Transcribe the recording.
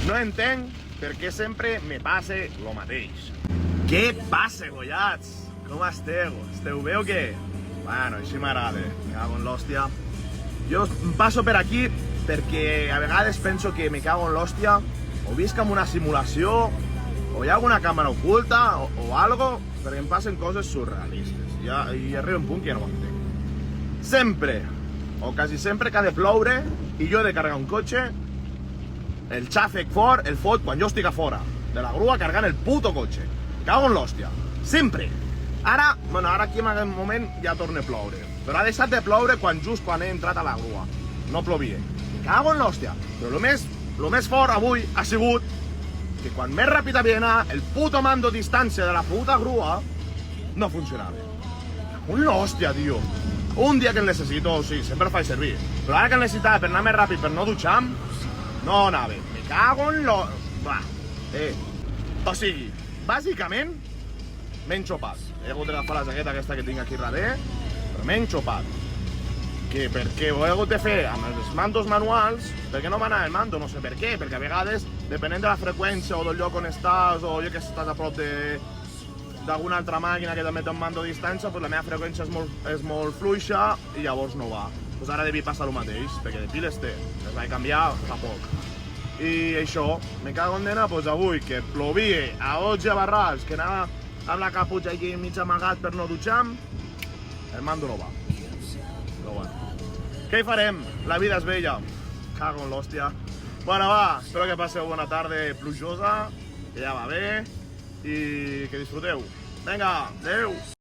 No entenc per què sempre me passa lo mateix. Què passa, gollats? Com esteu? Esteu bé o què? Bueno, així m'agrada. Me cago en l'hòstia. Jo em passo per aquí perquè a vegades penso que me cago en l'hòstia o visc en una simulació o hi ha alguna càmera oculta o algo, perquè em passen coses surrealistes. I arriba un punt que ja no ho entenc. Sempre, o quasi sempre que ha de ploure i jo he de carregar un cotxe, el xàfec fort el fot quan jo estic a fora de la grua carregant el puto cotxe. Me cago en l'hòstia. Sempre. Ara aquí en aquest moment ja torna a ploure. Però ha deixat de ploure quan he entrat a la grua. No plovia. Me cago en l'hòstia. Però lo més fort avui ha sigut que quan més ràpid havia d'anar, el puto mando a distància de la puta grua no funcionava. Un l'hòstia, tio. Un dia que el necessito, sí, sempre el faig servir. Però ara que el necessitava per anar més ràpid, per no dutxar-me, no anava. Me cago en o sigui, bàsicament, m'he enxopat. He hagut d'agafar la jaqueta aquesta que tinc aquí darrere, però m'he enxopat. Perquè ho he hagut de fer amb els mandos manuals, perquè no m'anava el mando, no sé per què, perquè a vegades, depenent de la freqüència o del lloc on estàs, o jo que estàs a prop d'alguna altra màquina que també té un mando a distància, la meva freqüència és molt fluixa i llavors no va. Ara devia passar el mateix, perquè de piles té, les vaig canviar fa poc. I això, me cago en nena, avui que plovia a 12 barrals, que anava amb la caputxa aquí mig amagat per no dutxar-me, el mando no va. Però bueno, què hi farem? La vida és bella. Cago en l'hòstia. Bueno, va, espero que passeu bona tarda plujosa, que ja va bé, i que disfruteu. Vinga, adeu!